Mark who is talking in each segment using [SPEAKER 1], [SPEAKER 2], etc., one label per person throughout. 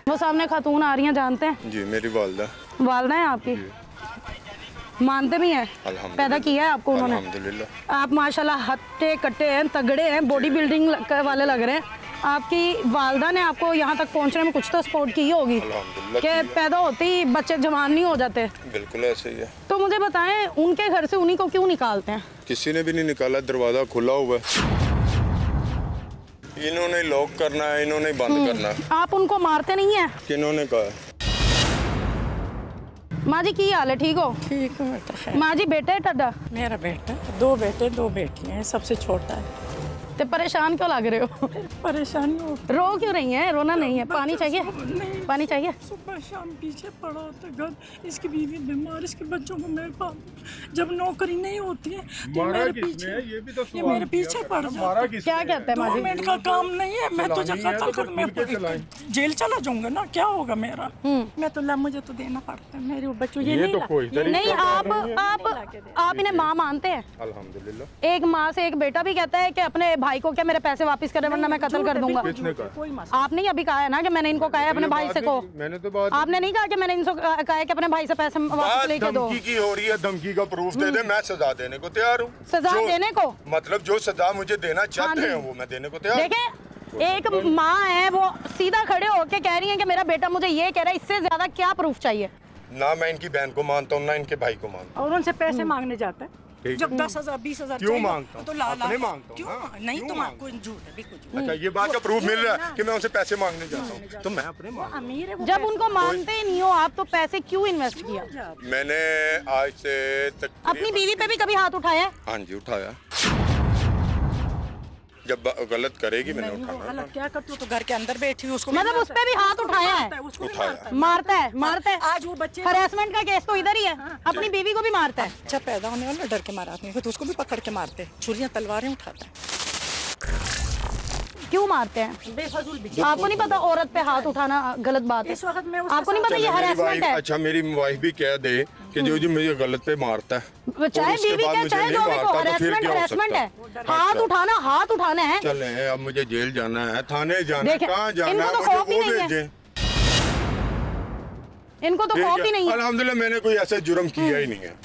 [SPEAKER 1] वो सामने खातून आ रही हैं, जानते हैं?
[SPEAKER 2] जी, मेरी वालदा।
[SPEAKER 1] वालदा है आपकी? मानते भी हैं? पैदा किया है आपको उन्होंने?
[SPEAKER 2] अल्हम्दुलिल्लाह।
[SPEAKER 1] आप माशाल्लाह हट्टे कट्टे हैं, तगड़े हैं, बॉडी बिल्डिंग वाले लग रहे हैं। आपकी वालदा ने आपको यहाँ तक पहुँचने में कुछ तो सपोर्ट की होगी कि पैदा होते ही बच्चे जवान नहीं हो जाते?
[SPEAKER 2] बिल्कुल ऐसे ही है।
[SPEAKER 1] तो मुझे बताएं, उनके घर से उन्हीं को क्यों निकालते हैं?
[SPEAKER 2] किसी ने भी नहीं निकाला, दरवाजा खुला हुआ है। इन्होंने लॉक करना है, इन्होंने बंद करना है।
[SPEAKER 1] आप उनको मारते नहीं है?
[SPEAKER 2] किन्होंने कहा?
[SPEAKER 1] माँ जी की हाल है, ठीक हो?
[SPEAKER 3] ठीक है
[SPEAKER 1] माँ जी, बेटा है टाडा?
[SPEAKER 3] मेरा बेटा, 2 बेटे 2 बेटियां हैं, सबसे छोटा है।
[SPEAKER 1] तो परेशान क्यों लग रहे हो?
[SPEAKER 3] परेशानी हो।
[SPEAKER 1] रो क्यों रही है? रोना नहीं है। पानी चाहिए? पानी चाहिए?
[SPEAKER 3] सुबह शाम पीछे पड़ा होता घर, इसकी बीवी बीमार, इसके बच्चों को मैं पालूं। जब नौकरी नहीं होती है तो मेरे पीछे ये मेरे पीछे पड़ जाता है।
[SPEAKER 1] क्या कहते हैं?
[SPEAKER 3] गवर्नमेंट का काम नहीं है, मैं तो जब कत्ल कर मैं जेल चला जाऊंगा ना, क्या होगा मेरा? मैं तो मुझे तो देना पड़ता है, मेरे बच्चों ये
[SPEAKER 1] नहीं। आप इन्हें माँ मानते हैं?
[SPEAKER 2] अल्हम्दुलिल्लाह।
[SPEAKER 1] एक माँ से एक बेटा भी कहता है कि अपने भाई को क्या मेरे पैसे वापस करें वरना मैं कत्ल कर दूंगा। आपने अभी कहा है ना कि मैंने इनको कहा है अपने भाई से को।
[SPEAKER 2] मैंने तो बात
[SPEAKER 1] आपने नहीं कहा कि मैंने इनको कहा है कि अपने भाई से पैसे वापस लेके दो।
[SPEAKER 2] धमकी की हो रही है, धमकी का प्रूफ दे दे, मैं सजा देने को तैयार हूँ।
[SPEAKER 1] सजा देने को
[SPEAKER 2] मतलब जो सजा मुझे देना चाहते हैं वो मैं देने को तैयार।
[SPEAKER 1] देखें, एक माँ है, वो सीधा खड़े होके कह रही है कि मेरा बेटा मुझे ये कह रहा है, इससे ज्यादा क्या प्रूफ चाहिए?
[SPEAKER 2] ना मैं इनकी बहन को मानता हूँ, ना इनके भाई को मानता हूँ।
[SPEAKER 3] और उनसे पैसे मांगने जाता है। जब 10,000 20,000
[SPEAKER 2] क्यों मांगता हूँ?
[SPEAKER 3] तो अपने मांगता हूँ। क्यों नहीं? तुम आपको झूठ है, बिल्कुल।
[SPEAKER 2] अच्छा, ये बात का प्रूफ मिल रहा है कि मैं उनसे पैसे मांगने जाता हूँ, तो मैं अपने
[SPEAKER 1] जब उनको मानते ही नहीं हो आप, तो पैसे क्यों इन्वेस्ट किया?
[SPEAKER 2] मैंने आज से
[SPEAKER 1] अपनी बीवी पे भी कभी हाथ उठाया?
[SPEAKER 2] हाँ जी, उठाया। जब गलत करेगी मैंने उठाना।
[SPEAKER 3] गलत क्या करती हो? तो घर के अंदर बैठी उसको
[SPEAKER 1] मतलब उस पे भी हाथ उठाया है?
[SPEAKER 2] उठाया।
[SPEAKER 1] मारता है।
[SPEAKER 3] आज वो बच्चे
[SPEAKER 1] हरासमेंट का केस तो इधर ही है। अपनी बीवी को भी मारता है।
[SPEAKER 3] अच्छा, पैदा होने वाला डर के मारा आदमी तो उसको भी पकड़ के मारते, छुरियां तलवारें उठाता है।
[SPEAKER 1] क्यों मारते हैं? बेफजूल। आपको नहीं पता औरत पे हाथ उठाना गलत बात है?
[SPEAKER 3] इस वक्त में
[SPEAKER 1] आपको नहीं पता ये हरासमेंट है?
[SPEAKER 2] अच्छा, मेरी वाइफ भी कह दे कि जो मुझे गलत पे मारता है,
[SPEAKER 1] चाहे बीवी के चाहे जो भी को, हरासमेंट है। हाथ उठाना है।
[SPEAKER 2] चले, अब मुझे जेल जाना है, थाने जाना है, कहाँ जाना है?
[SPEAKER 1] इनको तो खौफ ही नहीं है।
[SPEAKER 2] अल्हम्दुलिल्लाह मैंने कोई ऐसा जुर्म किया ही नहीं है।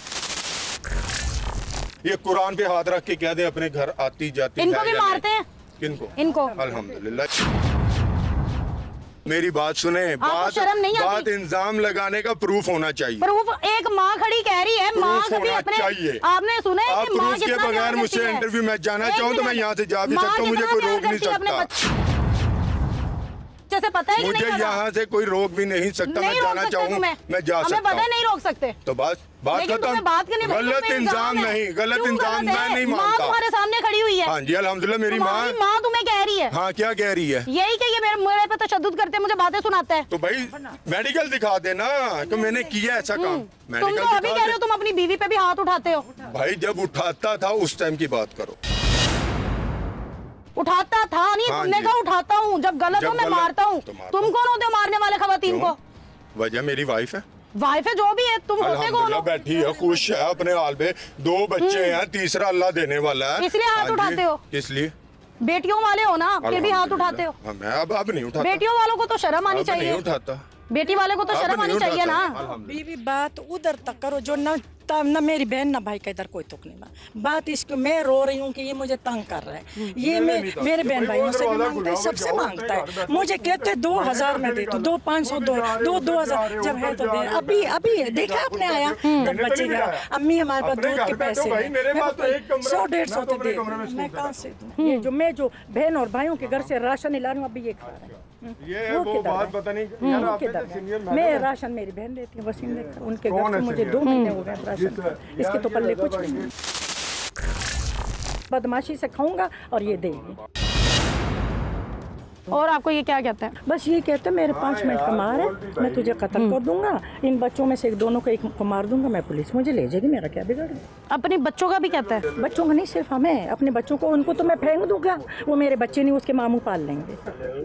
[SPEAKER 2] ये कुरान पे हाथ रख के कह दे अपने घर आती जाती।
[SPEAKER 1] इनको भी मारते हैं?
[SPEAKER 2] इनको अल्हम्दुलिल्लाह। मेरी बात सुने, बात इंजाम लगाने का प्रूफ होना चाहिए।
[SPEAKER 1] प्रूफ? एक माँ खड़ी कह रही है, माँ कभी अपने
[SPEAKER 2] चाहिए।
[SPEAKER 1] आपने सुना है कि माँ
[SPEAKER 2] के बगैर मुझसे इंटरव्यू में जाना चाहूँ तो मैं यहाँ से जा भी सकता हूँ, मुझे कोई रोक नहीं सकता।
[SPEAKER 1] जैसे पता है
[SPEAKER 2] मुझे यहाँ से कोई रोक भी नहीं सकता, मैं जाना चाहूँ मैं जा सकता हूँ।
[SPEAKER 1] नहीं रोक सकते
[SPEAKER 2] तो बात खत्म। गलत इंजाम नहीं, गलत इंजाम मैं नहीं मानता।
[SPEAKER 1] तुम्हारे सामने खड़ी हुई है।
[SPEAKER 2] हाँ जी, अल्हम्दुलिल्लाह मेरी माँ
[SPEAKER 1] तुम्हें कह रही है।
[SPEAKER 2] हाँ, क्या कह रही है?
[SPEAKER 1] यही कि ये मेरे पे तशद्दुद करते हैं, मुझे बातें सुनाता है।
[SPEAKER 2] तो भाई मेडिकल दिखा देना कि मैंने किया ऐसा काम।
[SPEAKER 1] तुम तो अभी कह रहे हो तुम अपनी बीवी पे भी हाथ उठाते हो।
[SPEAKER 2] भाई जब उठाता था उस टाइम की बात करो।
[SPEAKER 1] उठाता था नहीं, तुमने कहा उठाता हूँ। जब गलत हो मैं मारता हूँ। तुम कौन होते हो मारने वाले खवातीन को?
[SPEAKER 2] वजह मेरी वाइफ है।
[SPEAKER 1] वाइफ है जो भी है, तुम होते कौन हो?
[SPEAKER 2] बैठी है, खुश है अपने हाल पे, 2 बच्चे हैं, तीसरा अल्लाह देने वाला है,
[SPEAKER 1] इसलिए हाथ उठाते हो?
[SPEAKER 2] इसलिए
[SPEAKER 1] बेटियों वाले हो ना, फिर भी हाथ उठाते हो?
[SPEAKER 2] मैं अब नहीं उठाता।
[SPEAKER 1] बेटियों वालों को तो शर्म आनी चाहिए।
[SPEAKER 2] नहीं उठाता।
[SPEAKER 1] बेटी वाले को तो शर्म आनी चाहिए ना।
[SPEAKER 3] बीवी बात उधर तक करो जो ना मेरी बहन ना भाई का इधर कोई तुक नहीं। बात इसको मैं रो रही हूँ कि ये मुझे तंग कर रहा है। ये मेरे बहन भाइयों से भी मांगता है, सबसे मांगता है। मुझे कहते 2,000 में दे तो 2,500 2,000 जब है तो दे। अभी देखा आपने आया तब बच्चे गया, अम्मी हमारे पास दूध के पैसे 100-150 तो दे। मैं कहाँ से दूँ? ये जो बहन और भाइयों के घर से राशन ला रही हूँ, अभी ये खा रहे हैं। वो बात पता नहीं। मैं राशन मेरी बहन देती है, वसीम देता है। उनके घर से मुझे 2 महीने हो गए राशन, इसके तो पल्ले कुछ नहीं। बदमाशी से खाऊंगा और ये देगी।
[SPEAKER 1] और आपको ये क्या कहते हैं?
[SPEAKER 3] बस ये कहते हैं मेरे 5 मिनट का मार है, मैं तुझे कत्ल कर दूंगा, इन बच्चों में से दोनों को एक को मार दूंगा, मैं पुलिस मुझे ले जाएगी, मेरा क्या बिगड़ है?
[SPEAKER 1] अपने बच्चों का भी कहता है?
[SPEAKER 3] बच्चों का नहीं, सिर्फ हमें अपने बच्चों को, उनको तो मैं फेंक दूंगा, वो मेरे बच्चे नहीं, उसके मामू पाल लेंगे।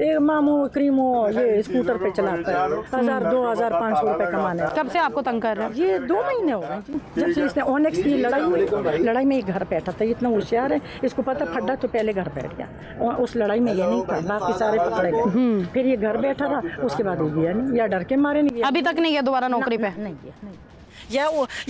[SPEAKER 3] एक मामू क्रीमो ये स्कूटर पे चलाता है, 1,000 2,000 500 रुपए कमाने।
[SPEAKER 1] कब से आपको तंग कर रहे हैं?
[SPEAKER 3] ये 2 महीने हो गए जब से इसने ओनेक्स की लड़ाई हुई। लड़ाई में एक घर बैठा था, इतना होशियार है, इसको पता फड्डा तो पहले घर बैठ गया। उस लड़ाई में ये नहीं था, बाकी सारे पकड़े गए। फिर ये घर बैठा रहा, उसके बाद ये गया नहीं, या डर के मारे नहीं गया।
[SPEAKER 1] अभी तक नहीं गया दोबारा नौकरी पे?
[SPEAKER 3] नहीं गया।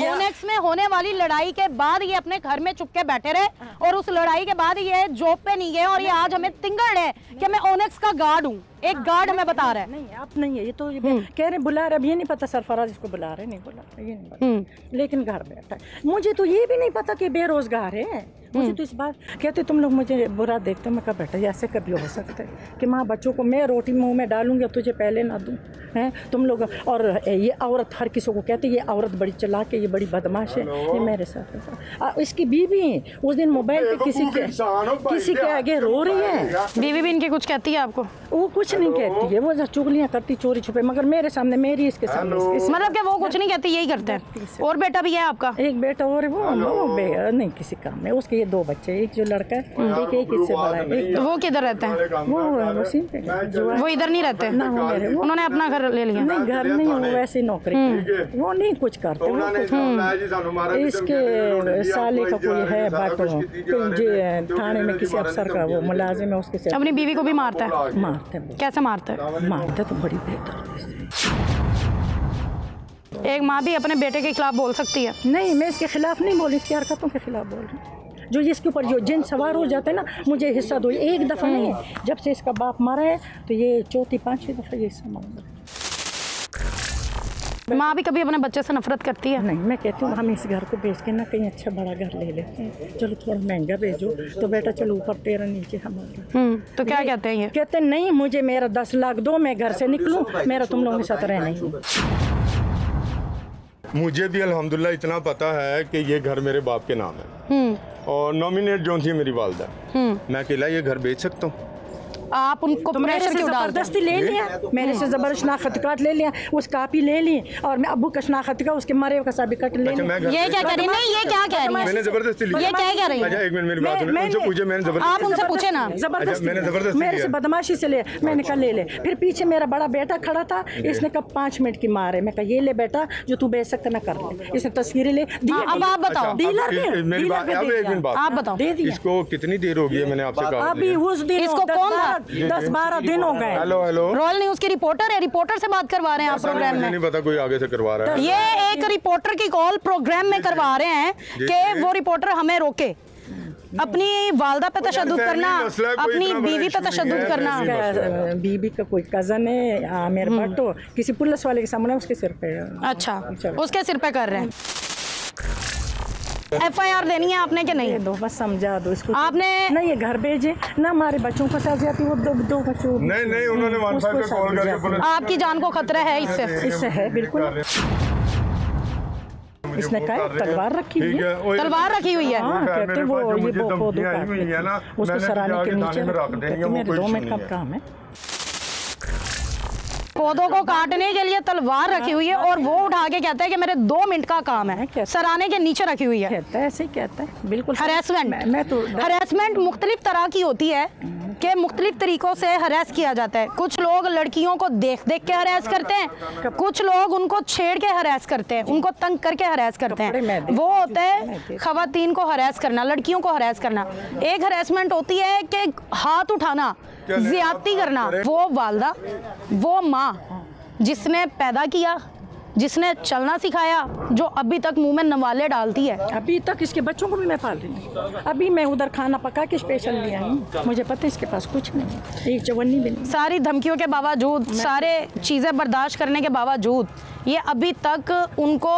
[SPEAKER 1] ओनेक्स में होने वाली लड़ाई के बाद ये अपने घर में चुपके बैठे रहे और उस लड़ाई के बाद ये जॉब पे नहीं गए और ये आज हमें तिंगड़ है कि मैं ओनेक्स का गार्ड हूँ। एक गार्ड हमें बता रहा है।
[SPEAKER 3] नहीं आप नहीं है, ये तो कह रहे बुला रहे, अब ये नहीं पता सरफराज इसको बुला रहे, नहीं बुला रहे, ये नहीं पता। लेकिन घर बैठा है। मुझे तो ये भी नहीं पता कि बेरोजगार है। मुझे तो इस बात कहते तुम लोग मुझे बुरा देखते हो। मैं कहा बेटा ऐसे कभी हो सकता है कि माँ बच्चों को मैं रोटी मुंह में डालूंगी तुझे पहले ना दूं हैं तुम लोग। और ये औरत हर किसी को कहती है ये औरत बड़ी चालाक है, ये बड़ी बदमाश है। ये मेरे साथ इसकी बीवी उस दिन मोबाइल पे किसी के आगे रो रही है।
[SPEAKER 1] बीवी भी इनकी कुछ कहती है आपको?
[SPEAKER 3] वो कुछ नहीं कहती है, वो चुगलियाँ करती चोरी छुपे, मगर मेरे सामने मेरी इसके सामने
[SPEAKER 1] मतलब कि वो कुछ नहीं कहती, यही करते हैं। और बेटा भी है आपका?
[SPEAKER 3] एक बेटा और है, वो नहीं किसी काम में। उसके ये 2 बच्चे, एक जो लड़का है एक इससे बड़ा है।
[SPEAKER 1] तो वो किधर रहते हैं? वो इधर नहीं रहते ना? उन्होंने अपना घर ले लिया?
[SPEAKER 3] नहीं घर नहीं, वो वैसे नौकरी, वो नहीं कुछ करते। इसके साले का कोई है बात, थाने में किसी अफसर का वो मुलाजिम है, उसके
[SPEAKER 1] अपनी बीवी को भी मारता है?
[SPEAKER 3] मारते हैं।
[SPEAKER 1] कैसे मारते हैं?
[SPEAKER 3] मारते तो बड़ी बेहतर।
[SPEAKER 1] एक माँ भी अपने बेटे के खिलाफ बोल सकती है?
[SPEAKER 3] नहीं मैं इसके खिलाफ नहीं बोल, इसकी हरकतों के खिलाफ बोल रही हूँ। जो इसके ऊपर जो जिन सवार हो जाते हैं ना, मुझे हिस्सा दो। एक दफ़ा नहीं है, जब से इसका बाप मरा है तो ये 4-5 दफ़ा ये हिस्सा मांग रहा है।
[SPEAKER 1] माँ भी कभी अपने बच्चे से नफरत करती है?
[SPEAKER 3] नहीं, मैं कहती हूँ हम इस घर को बेच के ना कहीं अच्छा बड़ा घर ले लेते हैं। चलो थोड़ा महंगा भेजो तो बेटा चलो ऊपर तेरा नीचे हमारा।
[SPEAKER 1] तो क्या कहते हैं ये?
[SPEAKER 3] कहते नहीं मुझे मेरा 10 लाख दो, मैं घर से निकलूँ, मेरा तुम लोगों के साथ रहना ही।
[SPEAKER 2] मुझे भी अल्हम्दुलिल्लाह इतना पता है कि ये घर मेरे बाप के नाम है और नॉमिनेट जो थी मेरी वालदा। मैं अकेला ये घर बेच सकता हूँ?
[SPEAKER 1] आप उनको
[SPEAKER 3] तो मेरे से जबरदस्ती ले लिया, मेरे से जबरदस्त शनाख्त कार्ड ले लिया, उस कापी ले ली और मैं अब्बू का शनाख्त का उसके मरे का सर्टिफिकेट ले लिया।
[SPEAKER 1] ये क्या कह रही है? नहीं ये क्या कह रही है?
[SPEAKER 2] मैंने जबरदस्ती ली।
[SPEAKER 1] ये क्या कह रही है?
[SPEAKER 2] अच्छा एक मिनट मेरी बात सुनो। उनसे पूछे, मैंने जबरदस्ती।
[SPEAKER 1] आप उनसे पूछे ना।
[SPEAKER 3] जबरदस्ती
[SPEAKER 2] मैंने जबरदस्ती
[SPEAKER 3] मेरे से बदमाशी से ले, मैंने कहा ले ले। फिर पीछे मेरा बड़ा बेटा खड़ा था, इसने कहा 5 मिनट की मार है। मैं कहा ये ले बेटा जो तू बेच सकता ना कर ले। इसने तस्वीरें ले दी।
[SPEAKER 1] अब आप बताओ।
[SPEAKER 2] मेरी बात अब एक मिनट बात
[SPEAKER 1] आप बताओ।
[SPEAKER 2] इसको कितनी देर हो गई है? मैंने आपसे कहा
[SPEAKER 3] अभी उस दिन
[SPEAKER 1] इसको कौन था?
[SPEAKER 3] 10-12 दिन हो गए।
[SPEAKER 2] हेलो
[SPEAKER 1] रॉयल न्यूज की रिपोर्टर है, रिपोर्टर से बात करवा रहे हैं आप प्रोग्राम में?
[SPEAKER 2] नहीं पता, कोई आगे से करवा रहा है।
[SPEAKER 1] ये एक रिपोर्टर की कॉल प्रोग्राम में करवा रहे हैं कि वो रिपोर्टर हमें रोके। अपनी वालदा पे तशद्दुद करना, अपनी बीवी पे तशद्दुद करना।
[SPEAKER 3] बीवी का कोई कजन है मेरे पास, तो किसी पुलिस वाले के सामने उसके सिर पे।
[SPEAKER 1] अच्छा उसके सिर पे कर रहे हैं। FIR देनी है आपने कि नहीं?
[SPEAKER 3] दो बस समझा दो इसको।
[SPEAKER 1] आपने
[SPEAKER 3] नहीं ये घर भेजे ना, हमारे बच्चों को साथ जाती, वो दो बच्चों।
[SPEAKER 2] नहीं उन्होंने 15 पे कॉल करके
[SPEAKER 1] आपकी जान को खतरा है इससे
[SPEAKER 3] है बिल्कुल। इसने कहा तलवार रखी हुई है,
[SPEAKER 1] तलवार रखी हुई है।
[SPEAKER 3] कहते वो ये उसको सराहने के नीचे मेरे 2 मिनट का काम है।
[SPEAKER 1] पौधों को काटने के लिए तलवार रखी हुई है और वो उठा के कहता है कि मेरे 2 मिनट का काम है, सराहने के नीचे रखी हुई है।
[SPEAKER 3] कहता है ऐसे ही कहता है बिल्कुल।
[SPEAKER 1] हरेसमेंट मुख्तलिफ तरह की होती है कि मुख्तलिफ तरीकों से हरेस किया जाता है। कुछ लोग लड़कियों को देख देख के हरेस करते हैं, कुछ लोग उनको छेड़ के हरेस करते हैं, उनको तंग करके हरेस करते हैं। वो होता है खवातीन को हरेस करना, लड़कियों को हरेस करना। एक हरेसमेंट होती है कि हाथ उठाना, ज्यादती करना। वो वालदा, वो माँ जिसने पैदा किया, जिसने चलना सिखाया, जो अभी तक मुंह में नवाले डालती है।
[SPEAKER 3] अभी तक इसके बच्चों को भी मैं पाल रही हूँ। अभी मैं उधर खाना पका के स्पेशल ले आई हूँ। मुझे पता है इसके पास कुछ नहीं, एक चवन्नी भी नहीं।
[SPEAKER 1] सारी धमकियों के बावजूद, सारे चीज़ें बर्दाश्त करने के बावजूद ये अभी तक उनको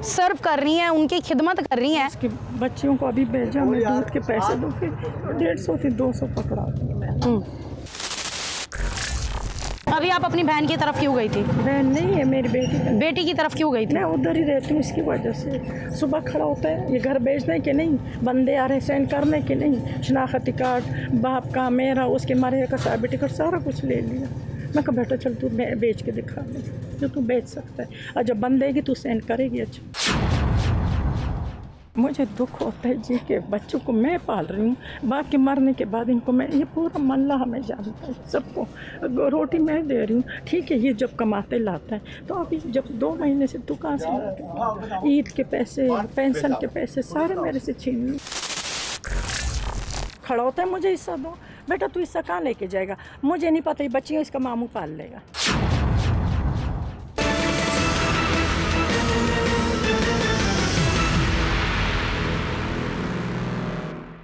[SPEAKER 1] सर्व कर रही हैं, उनकी खिदमत कर रही हैं।
[SPEAKER 3] इसके बच्चों को अभी भेजा, मैं दूध के पैसे दूँगी, 150 से 200 पकड़ा दूँगी।
[SPEAKER 1] अभी आप अपनी बहन की तरफ क्यों गई थी?
[SPEAKER 3] बहन नहीं है मेरी बेटी
[SPEAKER 1] की तरफ क्यों गई थी?
[SPEAKER 3] मैं उधर ही रहती हूँ, इसकी वजह से। सुबह खड़ा होता है ये घर बेचने के नहीं, बंदे आ रहे साइन करने के नहीं, शनाख्ती कार्ड बाप का मेरा, उसके मरे का सर्टिफिकेट सारा कुछ ले लिया। मैं कहा बेटा चल तू बेच के दिखा दे जो तू बेच सकता है, और जब बन देगी तू साइन करेगी। अच्छा मुझे दुख होता है जी के बच्चों को मैं पाल रही हूँ, बाकी मरने के बाद इनको मैं, ये पूरा मल्ला हमें जानता है, सबको रोटी मैं दे रही हूँ। ठीक है ये जब कमाते लाता है, तो अभी जब 2 महीने से दुकान से लाते, ईद के पैसे, पेंशन के पैसे सारे मेरे से छीन लिए। खड़ा होता है मुझे हिस्सा दो, बेटा तू इससे कहाँ लेके जाएगा, मुझे नहीं पता ये बच्चियों इसका मामू पाल लेगा।